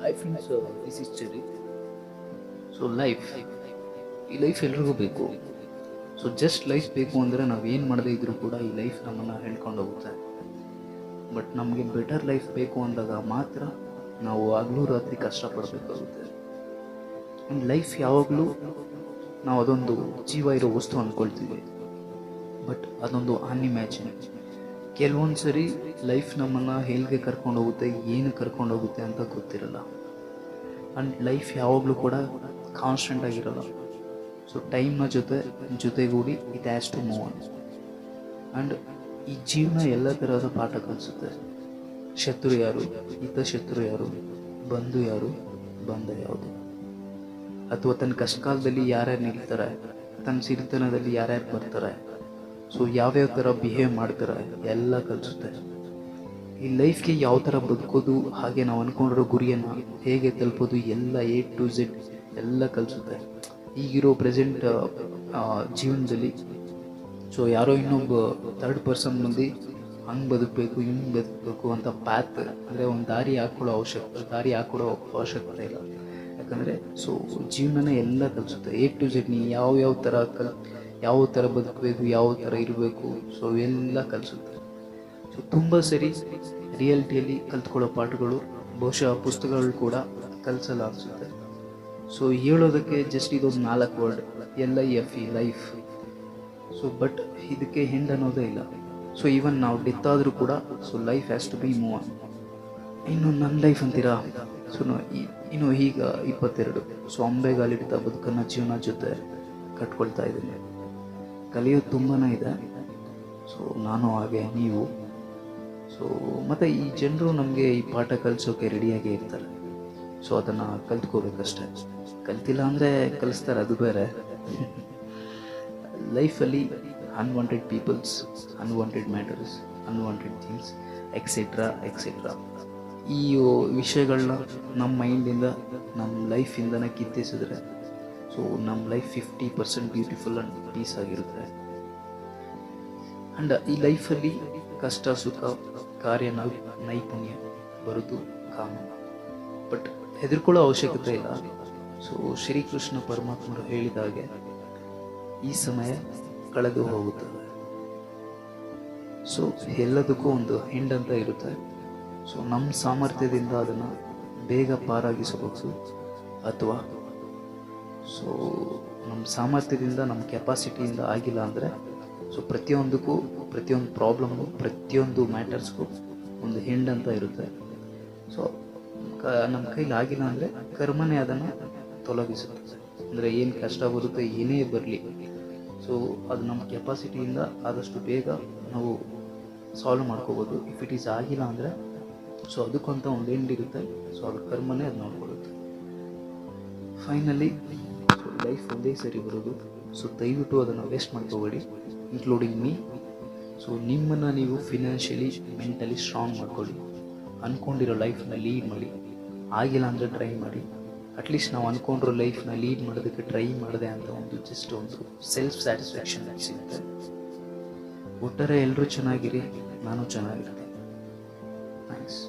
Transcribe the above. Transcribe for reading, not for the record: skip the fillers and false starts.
I think this is cherry. So life, ಈ life ಎಲ್ರಿಗೂ ಬೇಕು. ಸೊ ಜಸ್ಟ್ ಲೈಫ್ ಬೇಕು ಅಂದರೆ ನಾವು ಏನು ಮಾಡದೇ ಇದ್ರೂ ಕೂಡ ಈ ಲೈಫ್ ನಮ್ಮನ್ನು ಹೇಳ್ಕೊಂಡು ಹೋಗುತ್ತೆ. ಬಟ್ ನಮಗೆ ಬೆಟರ್ ಲೈಫ್ ಬೇಕು ಅಂದಾಗ ಮಾತ್ರ ನಾವು ಹಗಲು ರಾತ್ರಿ ಕಷ್ಟಪಡಬೇಕಾಗುತ್ತೆ. ಆ್ಯಂಡ್ ಲೈಫ್ ಯಾವಾಗಲೂ ನಾವು ಅದೊಂದು ಜೀವ ಇರೋ ವಸ್ತು ಅಂದ್ಕೊಳ್ತೀವಿ, ಬಟ್ ಅದೊಂದು ಅನ್ಇಮ್ಯಾಜಿನ್. ಕೆಲವೊಂದು ಸರಿ ಲೈಫ್ ನಮ್ಮನ್ನು ಹೇಗೆ ಕರ್ಕೊಂಡು ಹೋಗುತ್ತೆ, ಏನು ಕರ್ಕೊಂಡು ಹೋಗುತ್ತೆ ಅಂತ ಗೊತ್ತಿರಲ್ಲ. ಆ್ಯಂಡ್ ಲೈಫ್ ಯಾವಾಗಲೂ ಕೂಡ ಕಾನ್ಸ್ಟೆಂಟ್ ಆಗಿರಲ್ಲ. ಸೊ ಟೈಮ್ನ ಜೊತೆಗೂಡಿ it has to move on. And ಈ ಜೀವನ ಎಲ್ಲ ಥರದ ಪಾಠ ಕಲಿಸುತ್ತೆ. ಶತ್ರು ಯಾರು, ಹಿತಶತ್ರು ಯಾರು, ಬಂಧು ಯಾರು, ಬಂಧ ಯಾವುದು, ಅಥವಾ ತನ್ನ ಕಷ್ಟಕಾಲದಲ್ಲಿ ಯಾರ್ಯಾರು ನಿಲ್ತಾರೆ, ತನ್ನ ಸಿರಿತನದಲ್ಲಿ ಯಾರ್ಯಾರು ಬರ್ತಾರೆ, ಸೊ ಯಾವ್ಯಾವ ಥರ ಬಿಹೇವ್ ಮಾಡ್ತಾರೆ ಎಲ್ಲ ಕಲಿಸುತ್ತೆ. ಈ ಲೈಫ್ಗೆ ಯಾವ ಥರ ಬದುಕೋದು, ಹಾಗೆ ನಾವು ಅಂದ್ಕೊಂಡಿರೋ ಗುರಿಯನ್ನು ಹೇಗೆ ತಲುಪೋದು, ಎಲ್ಲ A to Z ಎಲ್ಲ ಕಲಿಸುತ್ತೆ. ಈಗಿರೋ ಪ್ರೆಸೆಂಟ್ ಜೀವನದಲ್ಲಿ ಸೊ ಯಾರೋ ಇನ್ನೊಬ್ಬ ಥರ್ಡ್ ಪರ್ಸನ್ ಬಂದು ಹಂಗೆ ಬದುಕಬೇಕು, ಹಿಂಗೆ ಬದುಕಬೇಕು ಅಂತ ಪ್ಯಾತ್ ಅಂದರೆ ಒಂದು ದಾರಿ ಹಾಕ್ಕೊಡೋ ಅವಶ್ಯಕತೆ ಇಲ್ಲ. ಯಾಕಂದರೆ ಸೊ ಜೀವನನೇ ಎಲ್ಲ ಕಲಿಸುತ್ತೆ. A to Z ನೀ ಯಾವ ಥರ ಬದುಕಬೇಕು, ಯಾವ ಥರ ಇರಬೇಕು, ಸೊ ಎಲ್ಲ ಕಲಿಸುತ್ತೆ. ಸೊ ತುಂಬ ಸರಿ ರಿಯಾಲಿಟಿಯಲ್ಲಿ ಕಲ್ತ್ಕೊಳ್ಳೋ ಪಾಠಗಳು ಬಹುಶಃ ಪುಸ್ತಕಗಳು ಕೂಡ ಕಲಿಸಲ್ಲ ಅನಿಸುತ್ತೆ. ಸೊ ಹೇಳೋದಕ್ಕೆ ಜಸ್ಟ್ ಇದೊಂದು 4 word, LIFE life. So but ಇದಕ್ಕೆ ಹೆಂಡ್ ಅನ್ನೋದೇ ಇಲ್ಲ. ಸೊ ಈವನ್ ನಾವು ಡೆತ್ ಆದರೂ ಕೂಡ so life has to be move on. ಇನ್ನು ನನ್ನ ಲೈಫ್ ಅಂತೀರಾ, ಸೊ ಇನ್ನು ಈಗ 22. ಸೊ ಅಂಬೆಗಾಲಿಡ್ತಾ ಬದುಕನ್ನು ಜೀವನ ಜೊತೆ ಕಟ್ಕೊಳ್ತಾ ಇದ್ದೀನಿ. ಕಲಿಯೋದು ತುಂಬಾ ಇದೆ. ಸೊ ನಾನು ಹಾಗೆ ನೀವು. ಸೊ ಮತ್ತು ಈ ಜನರು ನಮಗೆ ಈ ಪಾಠ ಕಲಿಸೋಕೆ ರೆಡಿಯಾಗೇ ಇರ್ತಾರೆ. ಸೊ ಅದನ್ನು ಕಲ್ತ್ಕೋಬೇಕಷ್ಟೆ. ಕಲ್ತಿಲ್ಲ ಅಂದರೆ ಕಲಿಸ್ತಾರೆ, ಅದು ಬೇರೆ. ಲೈಫಲ್ಲಿ unwanted peoples, unwanted matters, unwanted things etcetera ಈ ವಿಷಯಗಳನ್ನ ನಮ್ಮ ಮೈಂಡಿಂದ, ನಮ್ಮ ಲೈಫಿಂದನೇ ಕಿತ್ತಿಸಿದ್ರೆ ಸೊ ನಮ್ಮ ಲೈಫ್ 50% ಬ್ಯೂಟಿಫುಲ್ ಆ್ಯಂಡ್ ಪೀಸ್ ಆಗಿರುತ್ತೆ. ಆ್ಯಂಡ್ ಈ ಲೈಫಲ್ಲಿ ಕಷ್ಟ ಸುಖ ಕಾರ್ಯ ನೈಪುಣ್ಯ ಬರೋದು ಕಾಮನ್, ಬಟ್ ಹೆದರ್ಕೊಳ್ಳೋ ಅವಶ್ಯಕತೆ ಇಲ್ಲ. ಸೊ ಶ್ರೀಕೃಷ್ಣ ಪರಮಾತ್ಮರು ಹೇಳಿದ ಹಾಗೆ ಈ ಸಮಯ ಕಳೆದು ಹೋಗುತ್ತದೆ. ಸೊ ಎಲ್ಲದಕ್ಕೂ ಒಂದು ಎಂಡ್ ಅಂತ ಇರುತ್ತೆ. ಸೊ ನಮ್ಮ ಸಾಮರ್ಥ್ಯದಿಂದ ಅದನ್ನು ಬೇಗ ಪಾರಾಗಿಸಬಹುದು, ಅಥವಾ ಸೊ ನಮ್ಮ ಸಾಮರ್ಥ್ಯದಿಂದ, ನಮ್ಮ ಕೆಪಾಸಿಟಿಯಿಂದ ಆಗಿಲ್ಲ ಅಂದರೆ ಸೊ ಪ್ರತಿಯೊಂದು ಪ್ರಾಬ್ಲಮ್ಮು, ಪ್ರತಿಯೊಂದು ಮ್ಯಾಟರ್ಸ್ಗೂ ಒಂದು ಎಂಡ್ ಅಂತ ಇರುತ್ತೆ. ಸೊ ನಮ್ಮ ಕೈಲಿ ಆಗಿಲ್ಲ ಅಂದರೆ ಕರ್ಮನೇ ಅದನ್ನು ತೊಲಗಿಸುತ್ತೆ. ಅಂದರೆ ಏನು ಕಷ್ಟ ಬರುತ್ತೆ, ಏನೇ ಬರಲಿ, ಸೊ ಅದು ನಮ್ಮ ಕೆಪಾಸಿಟಿಯಿಂದ ಆದಷ್ಟು ಬೇಗ ನಾವು ಸಾಲ್ವ್ ಮಾಡ್ಕೋಬೋದು. ಇಫ್ ಇಟ್ ಈಸ್ ಆಗಿಲ್ಲ ಅಂದರೆ ಸೊ ಅದಕ್ಕಂತ ಒಂದು ಎಂಡ್ ಇರುತ್ತೆ. ಸೊ ಅದು ಕರ್ಮನೇ ಅದು ನೋಡ್ಕೊಳ್ಳುತ್ತೆ. ಫೈನಲಿ ಸೊ ಲೈಫ್ ಒಂದೇ ಸರಿ ಬರೋದು. ಸೊ ದಯವಿಟ್ಟು ಅದನ್ನು ವೇಸ್ಟ್ ಮಾಡ್ಕೋಬೇಡಿ, ಇನ್ಕ್ಲೂಡಿಂಗ್ ಮೀ. ಸೊ ನಿಮ್ಮನ್ನು ನೀವು ಫಿನಾನ್ಷಿಯಲಿ, ಮೆಂಟಲಿ ಸ್ಟ್ರಾಂಗ್ ಮಾಡ್ಕೊಳ್ಳಿ. ಅಂದ್ಕೊಂಡಿರೋ ಲೈಫ್ನ ಲೀಡ್ ಮಾಡಿ. ಆಗಿಲ್ಲ ಅಂದರೆ ಟ್ರೈ ಮಾಡಿ. ಅಟ್ಲೀಸ್ಟ್ ನಾವು ಅಂದ್ಕೊಂಡಿರೋ ಲೈಫ್ನ ಲೀಡ್ ಮಾಡೋದಕ್ಕೆ ಟ್ರೈ ಮಾಡಿದೆ ಅಂತ ಒಂದು ಜಸ್ಟ್ ಒಂದು ಸೆಲ್ಫ್ ಸ್ಯಾಟಿಸ್ಫ್ಯಾಕ್ಷನ್ ಸಿಗುತ್ತೆ. ಒಟ್ಟಾರೆ ಎಲ್ಲರೂ ಚೆನ್ನಾಗಿರಿ, ನಾನು ಚೆನ್ನಾಗಿರ್ತೀನಿ. ಥ್ಯಾಂಕ್ಸ್.